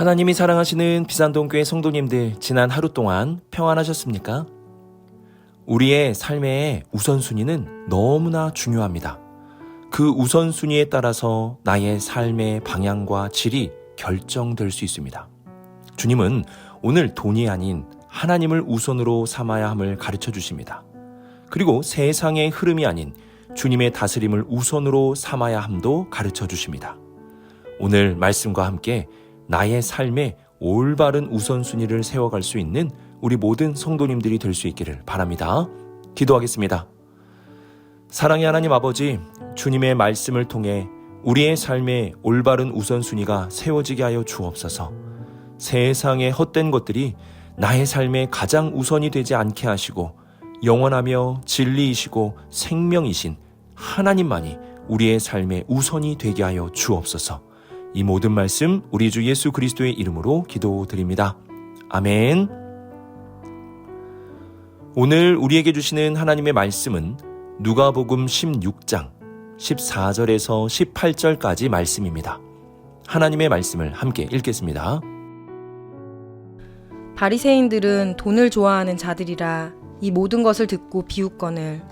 하나님이 사랑하시는 비산동교회 성도님들, 지난 하루 동안 평안하셨습니까? 우리의 삶의 우선순위는 너무나 중요합니다. 그 우선순위에 따라서 나의 삶의 방향과 질이 결정될 수 있습니다. 주님은 오늘 돈이 아닌 하나님을 우선으로 삼아야 함을 가르쳐 주십니다. 그리고 세상의 흐름이 아닌 주님의 다스림을 우선으로 삼아야 함도 가르쳐 주십니다. 오늘 말씀과 함께 나의 삶에 올바른 우선순위를 세워갈 수 있는 우리 모든 성도님들이 될 수 있기를 바랍니다. 기도하겠습니다. 사랑의 하나님 아버지, 주님의 말씀을 통해 우리의 삶에 올바른 우선순위가 세워지게 하여 주옵소서. 세상의 헛된 것들이 나의 삶에 가장 우선이 되지 않게 하시고 영원하며 진리이시고 생명이신 하나님만이 우리의 삶의 우선이 되게 하여 주옵소서. 이 모든 말씀 우리 주 예수 그리스도의 이름으로 기도드립니다. 아멘. 오늘 우리에게 주시는 하나님의 말씀은 누가복음 16장 14절에서 18절까지 말씀입니다. 하나님의 말씀을 함께 읽겠습니다. 바리새인들은 돈을 좋아하는 자들이라 이 모든 것을 듣고 비웃거늘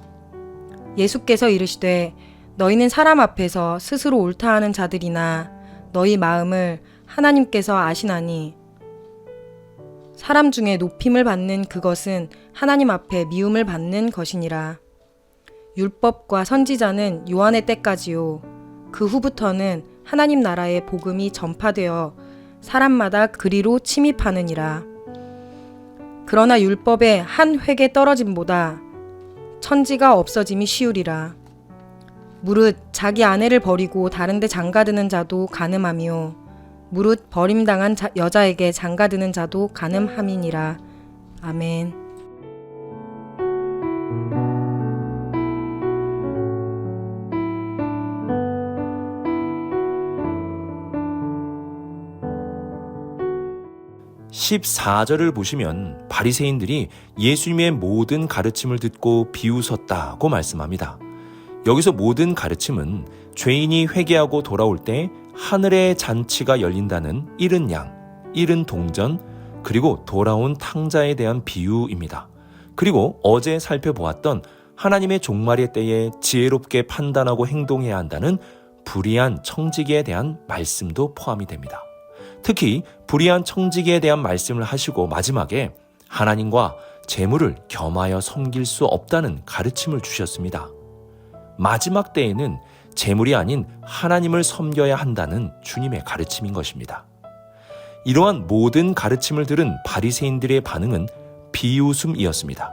예수께서 이르시되 너희는 사람 앞에서 스스로 옳다 하는 자들이나 너희 마음을 하나님께서 아시나니 사람 중에 높임을 받는 그것은 하나님 앞에 미움을 받는 것이니라. 율법과 선지자는 요한의 때까지요. 그 후부터는 하나님 나라의 복음이 전파되어 사람마다 그리로 침입하느니라. 그러나 율법의 한 획에 떨어짐보다 천지가 없어짐이 쉬우리라. 무릇 자기 아내를 버리고 다른 데 장가드는 자도 간음하며 무릇 버림당한 여자에게 장가드는 자도 간음함이니라. 아멘. (14절을) 보시면 바리새인들이 예수님의 모든 가르침을 듣고 비웃었다고 말씀합니다. 여기서 모든 가르침은 죄인이 회개하고 돌아올 때 하늘의 잔치가 열린다는 잃은 양, 잃은 동전, 그리고 돌아온 탕자에 대한 비유입니다. 그리고 어제 살펴보았던 하나님의 종말의 때에 지혜롭게 판단하고 행동해야 한다는 불의한 청지기에 대한 말씀도 포함이 됩니다. 특히 불의한 청지기에 대한 말씀을 하시고 마지막에 하나님과 재물을 겸하여 섬길 수 없다는 가르침을 주셨습니다. 마지막 때에는 재물이 아닌 하나님을 섬겨야 한다는 주님의 가르침인 것입니다. 이러한 모든 가르침을 들은 바리새인들의 반응은 비웃음이었습니다.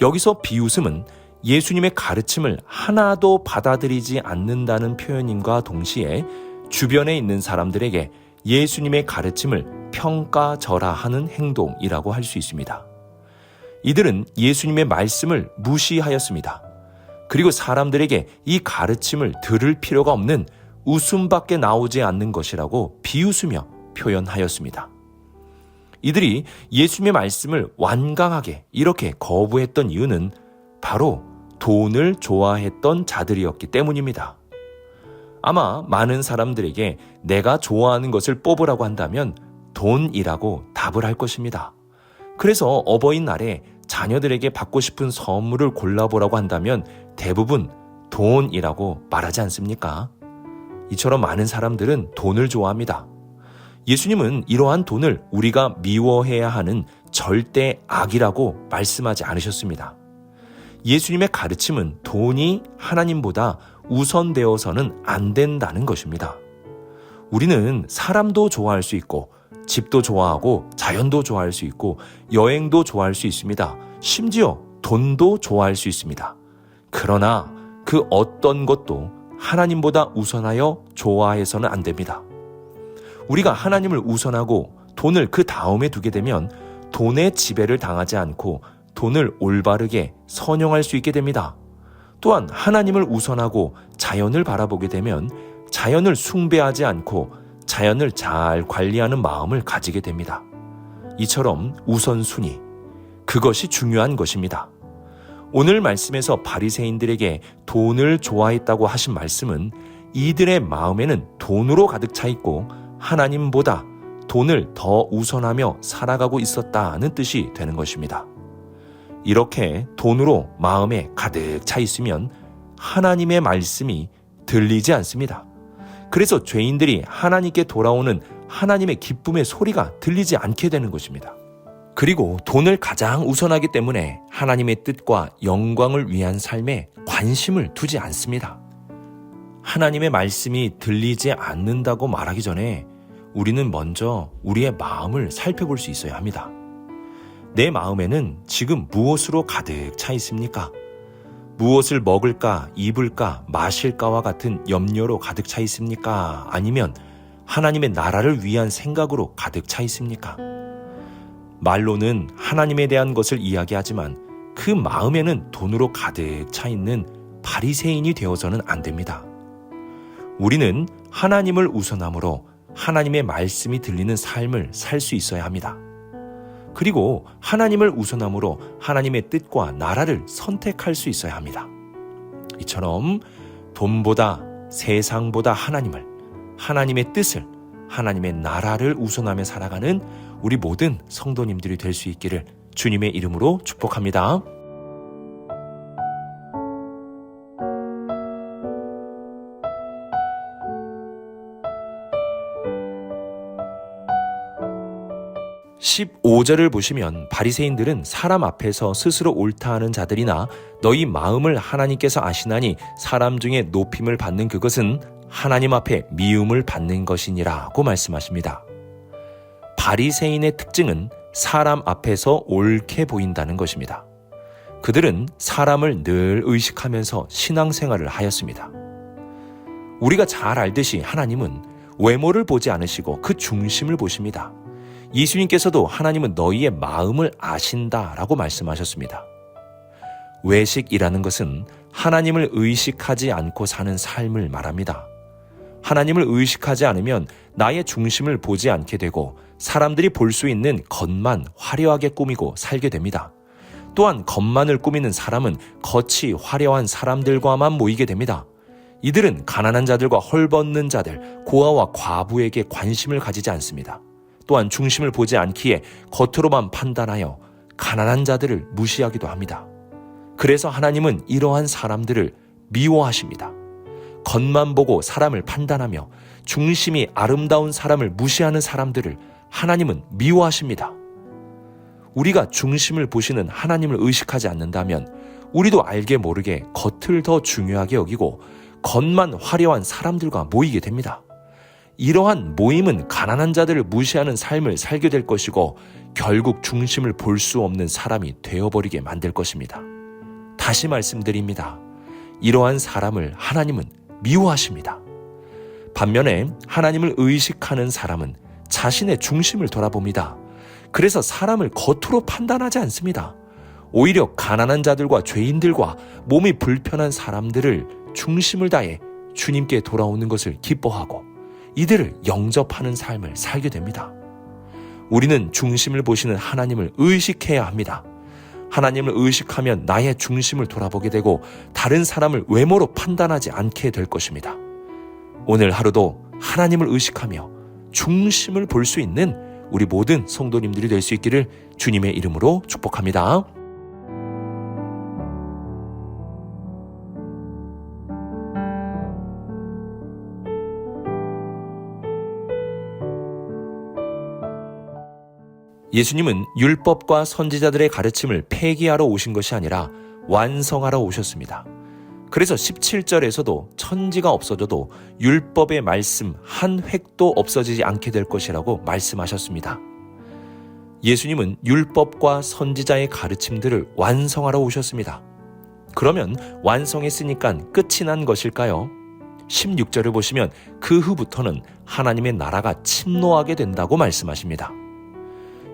여기서 비웃음은 예수님의 가르침을 하나도 받아들이지 않는다는 표현임과 동시에 주변에 있는 사람들에게 예수님의 가르침을 평가절하하는 행동이라고 할 수 있습니다. 이들은 예수님의 말씀을 무시하였습니다. 그리고 사람들에게 이 가르침을 들을 필요가 없는 웃음밖에 나오지 않는 것이라고 비웃으며 표현하였습니다. 이들이 예수님의 말씀을 완강하게 이렇게 거부했던 이유는 바로 돈을 좋아했던 자들이었기 때문입니다. 아마 많은 사람들에게 내가 좋아하는 것을 뽑으라고 한다면 돈이라고 답을 할 것입니다. 그래서 어버이날에 자녀들에게 받고 싶은 선물을 골라보라고 한다면 대부분 돈이라고 말하지 않습니까? 이처럼 많은 사람들은 돈을 좋아합니다. 예수님은 이러한 돈을 우리가 미워해야 하는 절대 악이라고 말씀하지 않으셨습니다. 예수님의 가르침은 돈이 하나님보다 우선되어서는 안 된다는 것입니다. 우리는 사람도 좋아할 수 있고 집도 좋아하고 자연도 좋아할 수 있고 여행도 좋아할 수 있습니다. 심지어 돈도 좋아할 수 있습니다. 그러나 그 어떤 것도 하나님보다 우선하여 좋아해서는 안 됩니다. 우리가 하나님을 우선하고 돈을 그 다음에 두게 되면 돈의 지배를 당하지 않고 돈을 올바르게 선용할 수 있게 됩니다. 또한 하나님을 우선하고 자연을 바라보게 되면 자연을 숭배하지 않고 자연을 잘 관리하는 마음을 가지게 됩니다. 이처럼 우선순위, 그것이 중요한 것입니다. 오늘 말씀에서 바리새인들에게 돈을 좋아했다고 하신 말씀은 이들의 마음에는 돈으로 가득 차 있고 하나님보다 돈을 더 우선하며 살아가고 있었다는 뜻이 되는 것입니다. 이렇게 돈으로 마음에 가득 차 있으면 하나님의 말씀이 들리지 않습니다. 그래서 죄인들이 하나님께 돌아오는 하나님의 기쁨의 소리가 들리지 않게 되는 것입니다. 그리고 돈을 가장 우선하기 때문에 하나님의 뜻과 영광을 위한 삶에 관심을 두지 않습니다. 하나님의 말씀이 들리지 않는다고 말하기 전에 우리는 먼저 우리의 마음을 살펴볼 수 있어야 합니다. 내 마음에는 지금 무엇으로 가득 차 있습니까? 무엇을 먹을까, 입을까, 마실까와 같은 염려로 가득 차 있습니까? 아니면 하나님의 나라를 위한 생각으로 가득 차 있습니까? 말로는 하나님에 대한 것을 이야기하지만 그 마음에는 돈으로 가득 차 있는 바리새인이 되어서는 안 됩니다. 우리는 하나님을 우선함으로 하나님의 말씀이 들리는 삶을 살 수 있어야 합니다. 그리고 하나님을 우선함으로 하나님의 뜻과 나라를 선택할 수 있어야 합니다. 이처럼 돈보다 세상보다 하나님을, 하나님의 뜻을, 하나님의 나라를 우선하며 살아가는 우리 모든 성도님들이 될 수 있기를 주님의 이름으로 축복합니다. (15절을) 보시면 바리새인들은 사람 앞에서 스스로 옳다 하는 자들이나 너희 마음을 하나님께서 아시나니 사람 중에 높임을 받는 그것은 하나님 앞에 미움을 받는 것이니라고 말씀하십니다. 바리새인의 특징은 사람 앞에서 옳게 보인다는 것입니다. 그들은 사람을 늘 의식하면서 신앙생활을 하였습니다. 우리가 잘 알듯이 하나님은 외모를 보지 않으시고 그 중심을 보십니다. 예수님께서도 하나님은 너희의 마음을 아신다라고 말씀하셨습니다. 외식이라는 것은 하나님을 의식하지 않고 사는 삶을 말합니다. 하나님을 의식하지 않으면 나의 중심을 보지 않게 되고 사람들이 볼 수 있는 겉만 화려하게 꾸미고 살게 됩니다. 또한 겉만을 꾸미는 사람은 겉이 화려한 사람들과만 모이게 됩니다. 이들은 가난한 자들과 헐벗는 자들, 고아와 과부에게 관심을 가지지 않습니다. 또한 중심을 보지 않기에 겉으로만 판단하여 가난한 자들을 무시하기도 합니다. 그래서 하나님은 이러한 사람들을 미워하십니다. 겉만 보고 사람을 판단하며 중심이 아름다운 사람을 무시하는 사람들을 하나님은 미워하십니다. 우리가 중심을 보시는 하나님을 의식하지 않는다면 우리도 알게 모르게 겉을 더 중요하게 여기고 겉만 화려한 사람들과 모이게 됩니다. 이러한 모임은 가난한 자들을 무시하는 삶을 살게 될 것이고 결국 중심을 볼 수 없는 사람이 되어버리게 만들 것입니다. 다시 말씀드립니다. 이러한 사람을 하나님은 미워하십니다. 반면에 하나님을 의식하는 사람은 자신의 중심을 돌아봅니다. 그래서 사람을 겉으로 판단하지 않습니다. 오히려 가난한 자들과 죄인들과 몸이 불편한 사람들을 중심을 다해 주님께 돌아오는 것을 기뻐하고 이들을 영접하는 삶을 살게 됩니다. 우리는 중심을 보시는 하나님을 의식해야 합니다. 하나님을 의식하면 나의 중심을 돌아보게 되고 다른 사람을 외모로 판단하지 않게 될 것입니다. 오늘 하루도 하나님을 의식하며 중심을 볼 수 있는 우리 모든 성도님들이 될 수 있기를 주님의 이름으로 축복합니다. 예수님은 율법과 선지자들의 가르침을 폐기하러 오신 것이 아니라 완성하러 오셨습니다. 그래서 17절에서도 천지가 없어져도 율법의 말씀 한 획도 없어지지 않게 될 것이라고 말씀하셨습니다. 예수님은 율법과 선지자의 가르침들을 완성하러 오셨습니다. 그러면 완성했으니까 끝이 난 것일까요? 16절을 보시면 그 후부터는 하나님의 나라가 침노하게 된다고 말씀하십니다.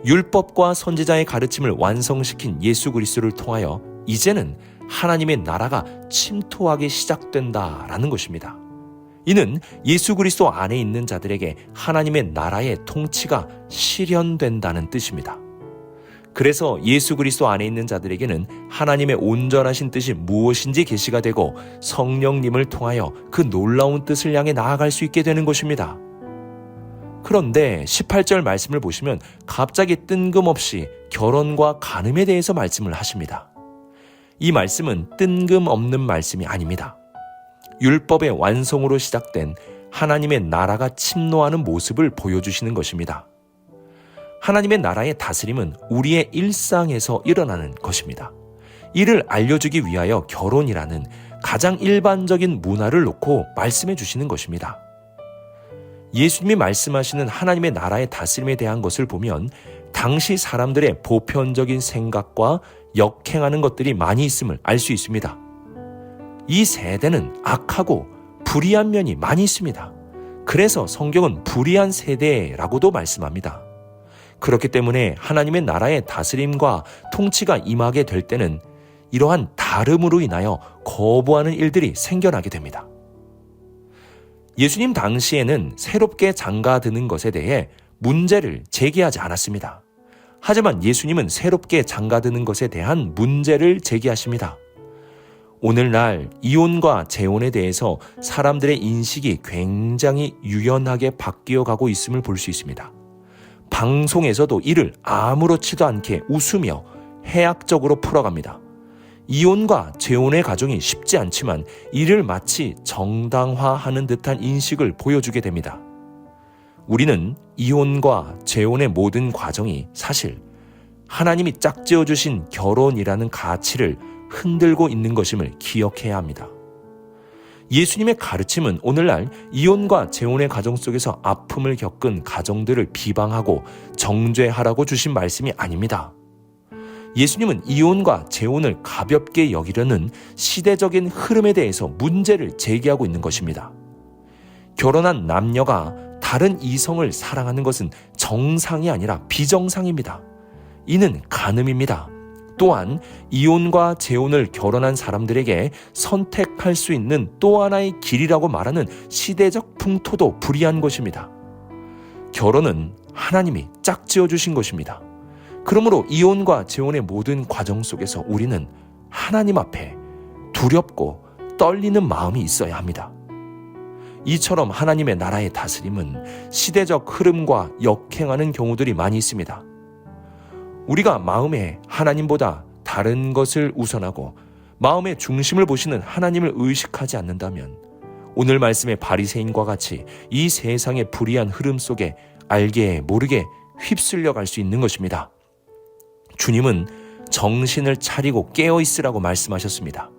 율법과 선지자의 가르침을 완성시킨 예수 그리스도를 통하여 이제는 하나님의 나라가 침투하기 시작된다라는 것입니다. 이는 예수 그리스도 안에 있는 자들에게 하나님의 나라의 통치가 실현된다는 뜻입니다. 그래서 예수 그리스도 안에 있는 자들에게는 하나님의 온전하신 뜻이 무엇인지 계시가 되고 성령님을 통하여 그 놀라운 뜻을 향해 나아갈 수 있게 되는 것입니다. 그런데 18절 말씀을 보시면 갑자기 뜬금없이 결혼과 간음에 대해서 말씀을 하십니다. 이 말씀은 뜬금없는 말씀이 아닙니다. 율법의 완성으로 시작된 하나님의 나라가 침노하는 모습을 보여주시는 것입니다. 하나님의 나라의 다스림은 우리의 일상에서 일어나는 것입니다. 이를 알려주기 위하여 결혼이라는 가장 일반적인 문화를 놓고 말씀해 주시는 것입니다. 예수님이 말씀하시는 하나님의 나라의 다스림에 대한 것을 보면 당시 사람들의 보편적인 생각과 역행하는 것들이 많이 있음을 알 수 있습니다. 이 세대는 악하고 불의한 면이 많이 있습니다. 그래서 성경은 불의한 세대라고도 말씀합니다. 그렇기 때문에 하나님의 나라의 다스림과 통치가 임하게 될 때는 이러한 다름으로 인하여 거부하는 일들이 생겨나게 됩니다. 예수님 당시에는 새롭게 장가드는 것에 대해 문제를 제기하지 않았습니다. 하지만 예수님은 새롭게 장가드는 것에 대한 문제를 제기하십니다. 오늘날 이혼과 재혼에 대해서 사람들의 인식이 굉장히 유연하게 바뀌어 가고 있음을 볼 수 있습니다. 방송에서도 이를 아무렇지도 않게 웃으며 해학적으로 풀어갑니다. 이혼과 재혼의 과정이 쉽지 않지만 이를 마치 정당화하는 듯한 인식을 보여주게 됩니다. 우리는 이혼과 재혼의 모든 과정이 사실 하나님이 짝지어 주신 결혼이라는 가치를 흔들고 있는 것임을 기억해야 합니다. 예수님의 가르침은 오늘날 이혼과 재혼의 과정 속에서 아픔을 겪은 가정들을 비방하고 정죄하라고 주신 말씀이 아닙니다. 예수님은 이혼과 재혼을 가볍게 여기려는 시대적인 흐름에 대해서 문제를 제기하고 있는 것입니다. 결혼한 남녀가 다른 이성을 사랑하는 것은 정상이 아니라 비정상입니다. 이는 간음입니다. 또한 이혼과 재혼을 결혼한 사람들에게 선택할 수 있는 또 하나의 길이라고 말하는 시대적 풍토도 불이한 것입니다. 결혼은 하나님이 짝지어 주신 것입니다. 그러므로 이혼과 재혼의 모든 과정 속에서 우리는 하나님 앞에 두렵고 떨리는 마음이 있어야 합니다. 이처럼 하나님의 나라의 다스림은 시대적 흐름과 역행하는 경우들이 많이 있습니다. 우리가 마음에 하나님보다 다른 것을 우선하고 마음의 중심을 보시는 하나님을 의식하지 않는다면 오늘 말씀의 바리새인과 같이 이 세상의 불의한 흐름 속에 알게 모르게 휩쓸려 갈 수 있는 것입니다. 주님은 정신을 차리고 깨어있으라고 말씀하셨습니다.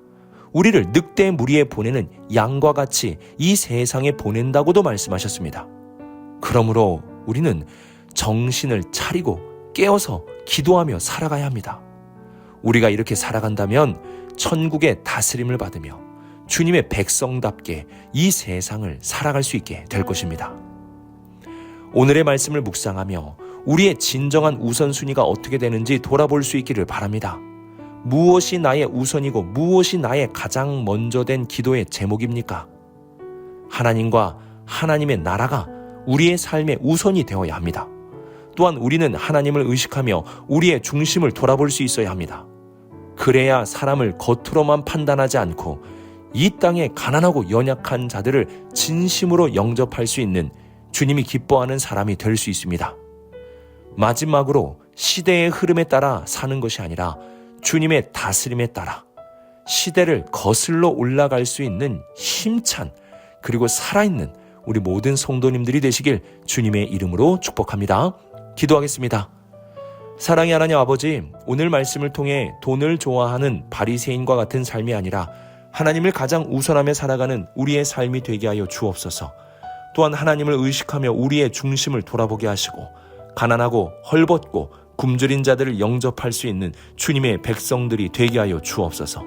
우리를 늑대 무리에 보내는 양과 같이 이 세상에 보낸다고도 말씀하셨습니다. 그러므로 우리는 정신을 차리고 깨어서 기도하며 살아가야 합니다. 우리가 이렇게 살아간다면 천국의 다스림을 받으며 주님의 백성답게 이 세상을 살아갈 수 있게 될 것입니다. 오늘의 말씀을 묵상하며 우리의 진정한 우선순위가 어떻게 되는지 돌아볼 수 있기를 바랍니다. 무엇이 나의 우선이고 무엇이 나의 가장 먼저 된 기도의 제목입니까? 하나님과 하나님의 나라가 우리의 삶의 우선이 되어야 합니다. 또한 우리는 하나님을 의식하며 우리의 중심을 돌아볼 수 있어야 합니다. 그래야 사람을 겉으로만 판단하지 않고 이 땅에 가난하고 연약한 자들을 진심으로 영접할 수 있는 주님이 기뻐하는 사람이 될 수 있습니다. 마지막으로 시대의 흐름에 따라 사는 것이 아니라 주님의 다스림에 따라 시대를 거슬러 올라갈 수 있는 힘찬 그리고 살아있는 우리 모든 성도님들이 되시길 주님의 이름으로 축복합니다. 기도하겠습니다. 사랑의 하나님 아버지, 오늘 말씀을 통해 돈을 좋아하는 바리새인과 같은 삶이 아니라 하나님을 가장 우선하며 살아가는 우리의 삶이 되게 하여 주옵소서. 또한 하나님을 의식하며 우리의 중심을 돌아보게 하시고 가난하고 헐벗고 굶주린 자들을 영접할 수 있는 주님의 백성들이 되게 하여 주옵소서.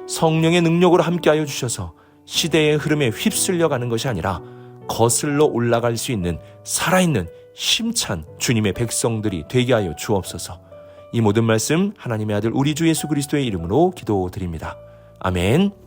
성령의 능력으로 함께하여 주셔서 시대의 흐름에 휩쓸려 가는 것이 아니라 거슬러 올라갈 수 있는 살아있는 힘찬 주님의 백성들이 되게 하여 주옵소서. 이 모든 말씀 하나님의 아들 우리 주 예수 그리스도의 이름으로 기도드립니다. 아멘.